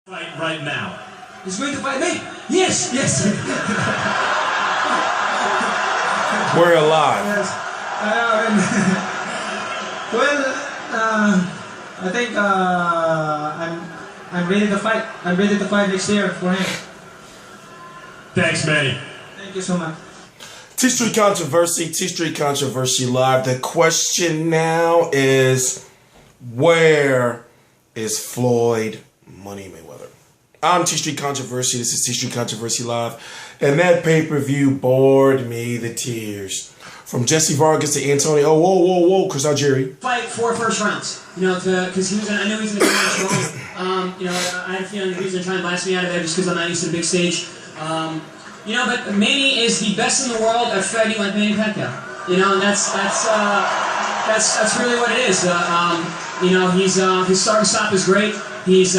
Fight right now. He's going to fight me? Yes, yes. We're alive. Yes. I think I'm ready to fight. I'm ready to fight next year for him. Thanks, Manny. Thank you so much. TstreeT Controversy, TstreeT Controversy Live. The question now is, where is Floyd Money Mayweather? I'm TstreeT Controversy. This is TstreeT Controversy Live. And that pay-per-view bored me to tears. From Jesse Vargas to Antonio. Oh, whoa, Karceno Arum. Fight 4 first rounds, because he was. I knew he was going to come out strong. I had a feeling he was going to try and blast me out of there just because I'm not used to the big stage. But Manny is the best in the world at fighting like Manny Pacquiao. And that's really what it is. His start and stop is great. His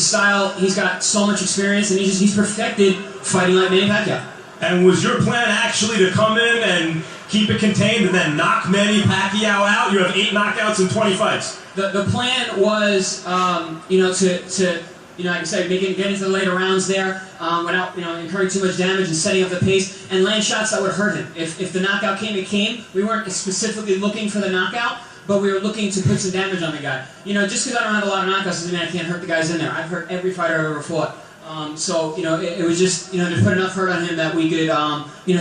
style. He's got so much experience, and he's perfected fighting like Manny Pacquiao. And was your plan actually to come in and keep it contained and then knock Manny Pacquiao out? You have 8 knockouts in 20 fights. The plan was, like I said, get into the later rounds there without, incurring too much damage and setting up the pace and land shots that would hurt him. If the knockout came, it came. We weren't specifically looking for the knockout, but we were looking to put some damage on the guy. Just because I don't have a lot of knockouts doesn't mean I can't hurt the guys in there. I've hurt every fighter I've ever fought. It was just, to put enough hurt on him that we could,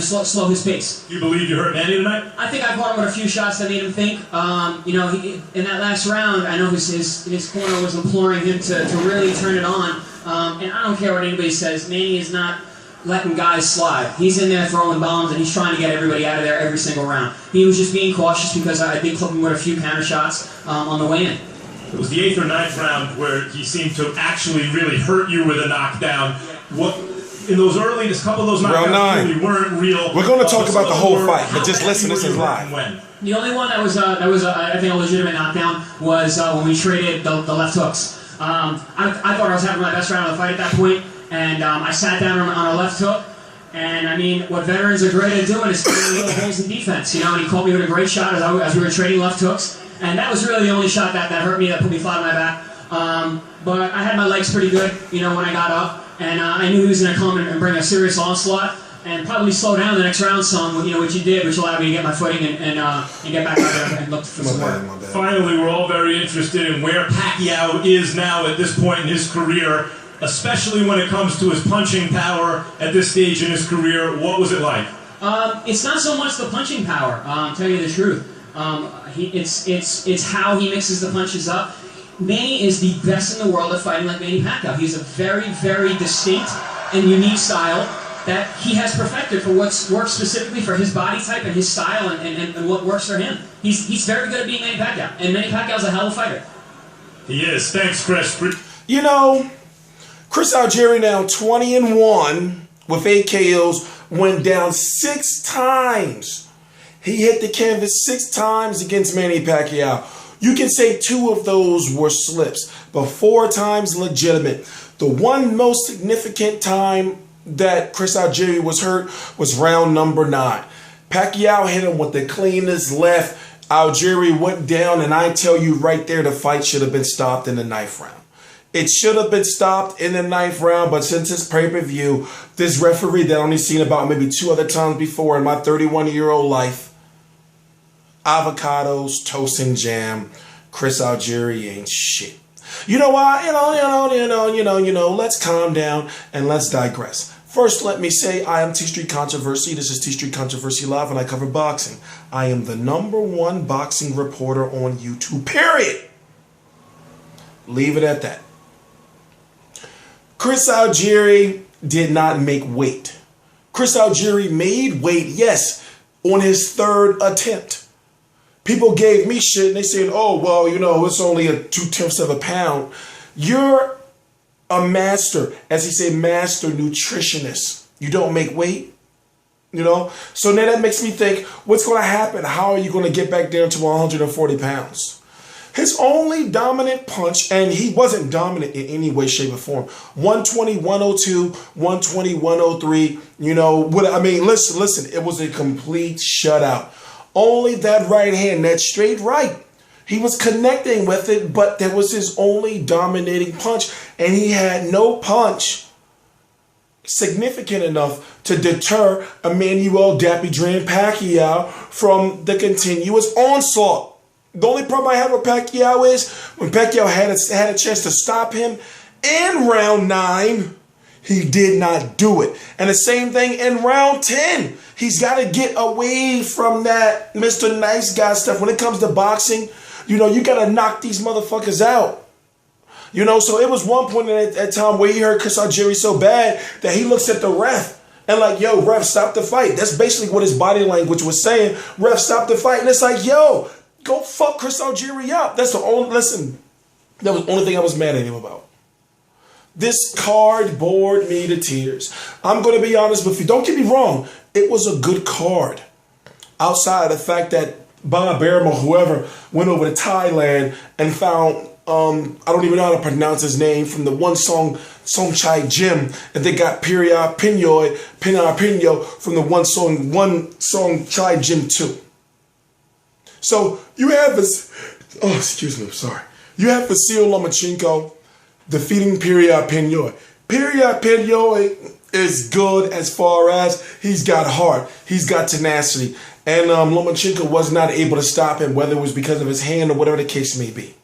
slow his pace. You believe you hurt Manny tonight? I think I caught him with a few shots that made him think. In that last round, I know his corner was imploring him to really turn it on. And I don't care what anybody says, Manny is not letting guys slide. He's in there throwing bombs, and he's trying to get everybody out of there every single round. He was just being cautious because I did clip him with a few counter shots on the way in. It was the 8th or 9th round where he seemed to actually really hurt you with a knockdown. What in those early, just a couple of those knockdowns really weren't real. We're going to talk about the whole fight, but just listen, this is live. The only one that was I think a legitimate knockdown was when we traded the left hooks. I thought I was having my best round of the fight at that point, and I sat down on a left hook. And what veterans are great at doing is filling little holes in defense, and he caught me with a great shot as we were trading left hooks. And that was really the only shot that hurt me, that put me flat on my back. But I had my legs pretty good, when I got up. And I knew he was going to come and bring a serious onslaught and probably slow down the next round some, which he did, which allowed me to get my footing and get back out there and look for some work. Finally, we're all very interested in where Pacquiao is now at this point in his career, especially when it comes to his punching power at this stage in his career. What was it like? It's not so much the punching power, to tell you the truth. It's how he mixes the punches up. Manny is the best in the world at fighting like Manny Pacquiao. He's a very, very distinct and unique style that he has perfected for what works specifically for his body type and his style and what works for him. He's very good at being Manny Pacquiao, and Manny Pacquiao's a hell of a fighter. He is. Thanks, Chris. Karceno Arum now 20-1 with 8 KOs, went down 6 times. He hit the canvas 6 times against Manny Pacquiao. You can say 2 of those were slips, but 4 times legitimate. The one most significant time that Karceno Arum was hurt was round number 9. Pacquiao hit him with the cleanest left. Algieri went down, and I tell you right there, the fight should have been stopped in the 9th round. It should have been stopped in the 9th round, but since it's pay-per-view, this referee that I only seen about maybe 2 other times before in my 31-year-old life, avocados, toast and jam, Karceno Arum ain't shit. You know why? Let's calm down and let's digress. First, let me say I am TstreeT Controversy. This is TstreeT Controversy Live, and I cover boxing. I am the #1 boxing reporter on YouTube, period. Leave it at that. Karceno Arum did not make weight. Karceno Arum made weight, yes, on his 3rd attempt. People gave me shit and they said, oh, well, it's only a 0.2 of a pound. You're a master, as he said, master nutritionist. You don't make weight, So now that makes me think, what's going to happen? How are you going to get back down to 140 pounds? His only dominant punch, and he wasn't dominant in any way, shape, or form. 120, 102, 120, 103. Listen, it was a complete shutout. Only that right hand, that straight right, He was connecting with it, but that was his only dominating punch. And he had no punch significant enough to deter Emmanuel Dapidran Pacquiao from the continuous onslaught. The only problem I have with Pacquiao is when Pacquiao had a chance to stop him in round 9, he did not do it. And the same thing in round 10. He's got to get away from that Mr. Nice Guy stuff. When it comes to boxing, you got to knock these motherfuckers out. So it was one point at that time where he hurt Chris Algieri so bad that he looks at the ref and like, yo, ref, stop the fight. That's basically what his body language was saying. Ref, stop the fight. And it's like, yo, go fuck Chris Algieri up. That's the only, listen, that was the only thing I was mad at him about. This card bored me to tears. I'm going to be honest with you. Don't get me wrong. It was a good card. Outside of the fact that Bob Arum or whoever went over to Thailand and found, I don't even know how to pronounce his name, from the one song Chai Jim, and they got Pino from the one song Chai Jim 2. So you have this, I'm sorry. You have Vasil Lomachenko defeating Piriat Pinoy. Piriat Pinoy is good as far as he's got heart, he's got tenacity, and Lomachenko was not able to stop him, whether it was because of his hand or whatever the case may be.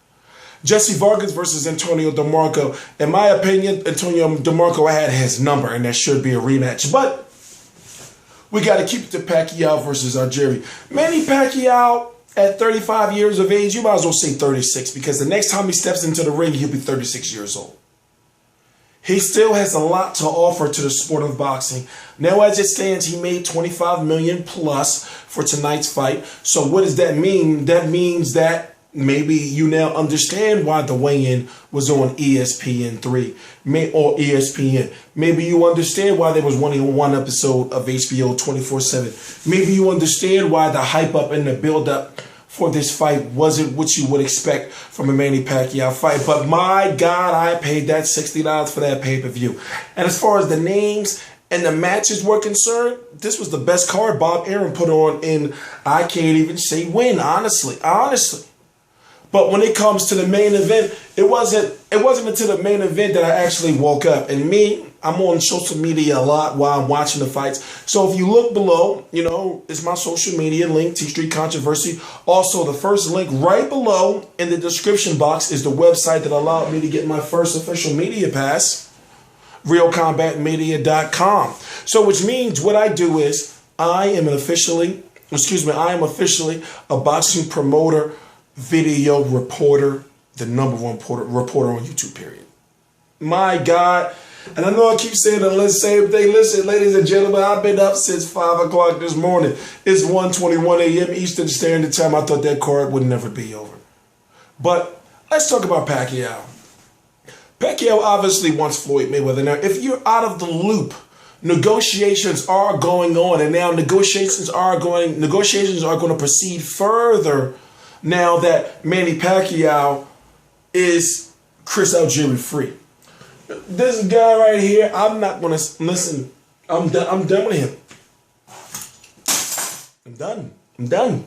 Jesse Vargas versus Antonio DeMarco. In my opinion, Antonio DeMarco had his number, and there should be a rematch. But we got to keep it to Pacquiao versus Algieri. Manny Pacquiao, at 35 years of age, you might as well say 36, because the next time he steps into the ring, he'll be 36 years old. He still has a lot to offer to the sport of boxing. Now, as it stands, he made $25 million plus for tonight's fight. So what does that mean? That means that maybe you now understand why the weigh-in was on ESPN3 or ESPN. Maybe you understand why there was one episode of HBO 24/7. Maybe you understand why the hype up and the build-up for this fight wasn't what you would expect from a Manny Pacquiao fight. But my God, I paid that $60 for that pay-per-view. And as far as the names and the matches were concerned, this was the best card Bob Arum put on in, I can't even say when, honestly. But when it comes to the main event, it wasn't until the main event that I actually woke up. And me, I'm on social media a lot while I'm watching the fights. So if you look below, it's my social media link, TstreeT Controversy. Also, the first link right below in the description box is the website that allowed me to get my first official media pass, realcombatmedia.com. So which means what I do is I am officially a boxing promoter, video reporter, the number one reporter on YouTube, period. My God. And I know I keep saying the same thing. Listen, ladies and gentlemen, I've been up since 5 o'clock this morning. It's 1:21 a.m. Eastern Standard Time. I thought that card would never be over. But let's talk about Pacquiao. Pacquiao obviously wants Floyd Mayweather. Now, if you're out of the loop, negotiations are going on, and now negotiations are going to proceed further now that Manny Pacquiao is Chris Algieri free. This guy right here, I'm not going to listen. I'm done with him. I'm done.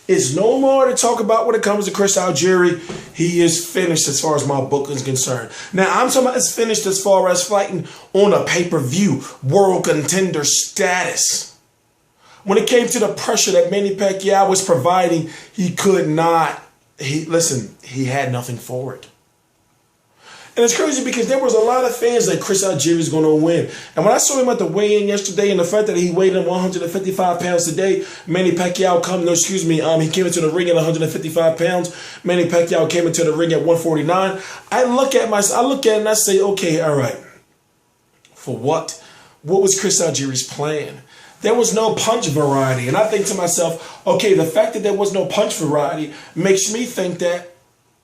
It's no more to talk about when it comes to Chris Algieri. He is finished as far as my book is concerned. Now, I'm talking about it's finished as far as fighting on a pay-per-view, world contender status. When it came to the pressure that Manny Pacquiao was providing, he had nothing for it. And it's crazy because there was a lot of fans that Chris Algieri is going to win. And when I saw him at the weigh-in yesterday, and the fact that he weighed in 155 pounds today, Manny Pacquiao he came into the ring at 155 pounds. Manny Pacquiao came into the ring at 149. I look at it and I say, okay, all right. For what? What was Chris Algieri's plan? There was no punch variety. And I think to myself, okay, the fact that there was no punch variety makes me think that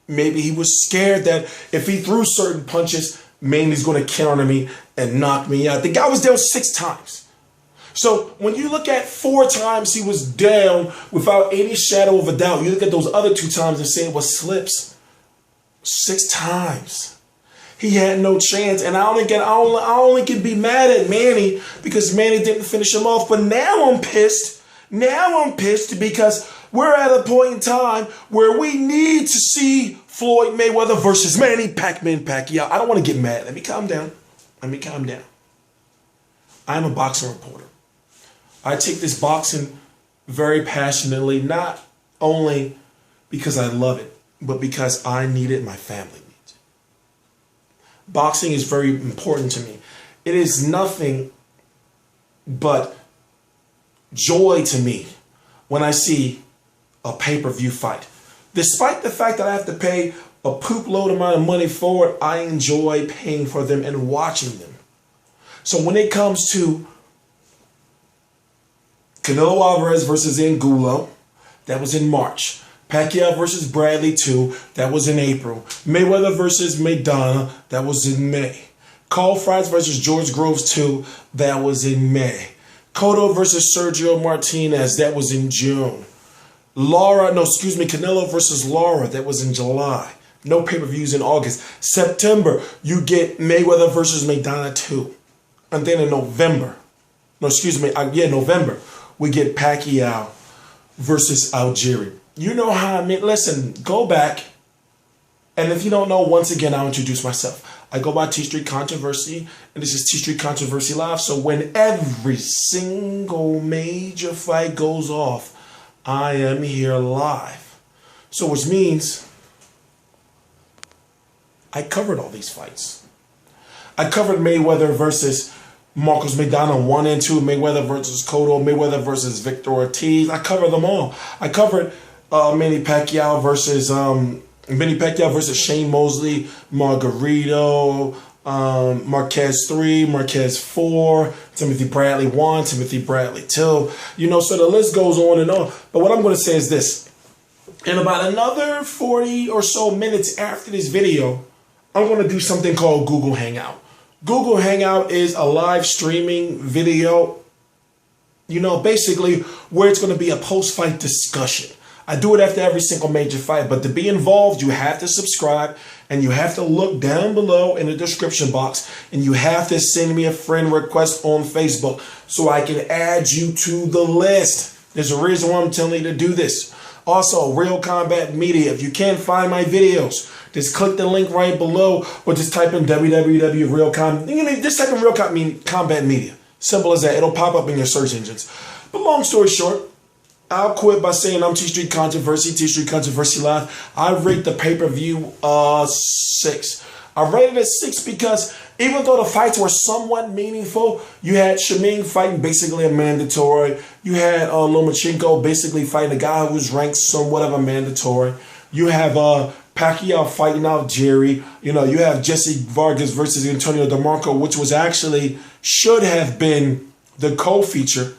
maybe he was scared that if he threw certain punches, Manny's going to counter me and knock me out. The guy was down 6 times. So when you look at 4 times he was down without any shadow of a doubt, you look at those other 2 times and say it was slips. 6 times. He had no chance. And I only can be mad at Manny because Manny didn't finish him off. But now I'm pissed Now I'm pissed because we're at a point in time where we need to see Floyd Mayweather versus Manny Pacquiao. I don't want to get mad. Let me calm down. I'm a boxing reporter. I take this boxing very passionately, not only because I love it, but because I need it, my family needs it. Boxing is very important to me. It is nothing but joy to me when I see a pay-per-view fight. Despite the fact that I have to pay a poop load amount of money for it, I enjoy paying for them and watching them. So when it comes to Canelo Alvarez versus Angulo, that was in March. Pacquiao versus Bradley 2, that was in April. Mayweather versus Maidana, that was in May. Carl Fries versus George Groves 2, that was in May. Cotto versus Sergio Martinez, that was in June. Canelo versus Lara, that was in July. No pay-per-views in August. September, you get Mayweather versus Maidana 2. And then in November, we get Pacquiao versus Algieri. You know how I mean. Listen, go back. And if you don't know, once again, I'll introduce myself. I go by TstreeT Controversy, and this is TstreeT Controversy Live. So when every single major fight goes off, I am here live. So which means I covered all these fights. I covered Mayweather versus Marcos Maidana 1 and 2, Mayweather versus Cotto, Mayweather versus Victor Ortiz. I covered them all. I covered Manny Pacquiao versus Shane Mosley, Margarito, Marquez 3, Marquez 4, Timothy Bradley 1, Timothy Bradley 2. So the list goes on and on. But what I'm going to say is this. In about another 40 or so minutes after this video, I'm going to do something called Google Hangout. Google Hangout is a live streaming video, basically where it's going to be a post-fight discussion. I do it after every single major fight, but to be involved, you have to subscribe and you have to look down below in the description box and you have to send me a friend request on Facebook so I can add you to the list. There's a reason why I'm telling you to do this. Also, Real Combat Media. If you can't find my videos, just click the link right below or just type in www.realcombat. Just type in Real Combat Media. Simple as that. It'll pop up in your search engines. But long story short, I'll quit by saying I'm TstreeT Controversy Live. I rate the pay-per-view 6. I rated it 6 because even though the fights were somewhat meaningful, you had Shaming fighting basically a mandatory. You had Lomachenko basically fighting a guy who was ranked somewhat of a mandatory. You have Pacquiao fighting Algieri. You have Jesse Vargas versus Antonio DeMarco, which should have been the co-feature.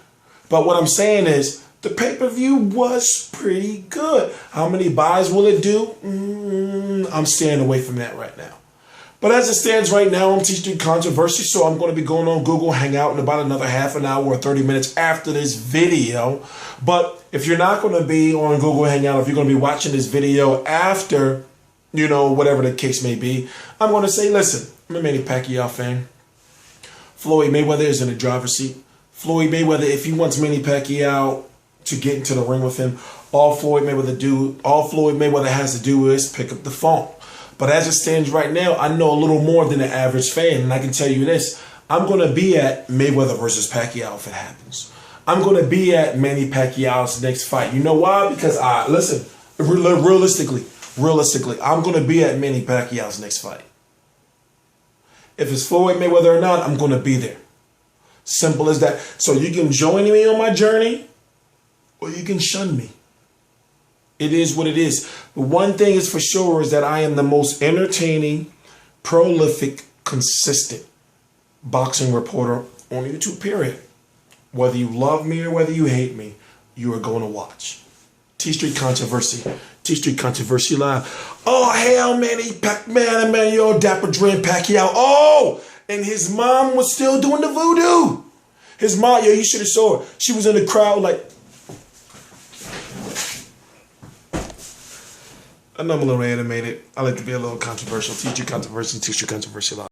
But what I'm saying is, the pay-per-view was pretty good. How many buys will it do? I'm staying away from that right now. But as it stands right now, I'm TstreeT Controversy, so I'm going to be going on Google Hangout in about another half an hour or 30 minutes after this video. But if you're not going to be on Google Hangout, if you're going to be watching this video after, whatever the case may be, I'm going to say, listen, I'm a Manny Pacquiao fan. Floyd Mayweather is in the driver's seat. Floyd Mayweather, if he wants Manny Pacquiao to get into the ring with him, all Floyd Mayweather has to do is pick up the phone. But as it stands right now, I know a little more than the average fan, and I can tell you this: I'm going to be at Mayweather versus Pacquiao if it happens. I'm going to be at Manny Pacquiao's next fight. You know why? Because realistically, I'm going to be at Manny Pacquiao's next fight. If it's Floyd Mayweather or not, I'm going to be there. Simple as that. So you can join me on my journey, or you can shun me. It is what it is. But one thing is for sure is that I am the most entertaining, prolific, consistent boxing reporter on YouTube, period. Whether you love me or whether you hate me, you are going to watch. TstreeT Controversy Live. Oh, hell, Manny Pacman, Emmanuel Dapper Dream Pacquiao. Oh, and his mom was still doing the voodoo. His mom, you should have saw her. She was in the crowd like, I know I'm a little animated. I like to be a little controversial. TstreeT Controversy Live.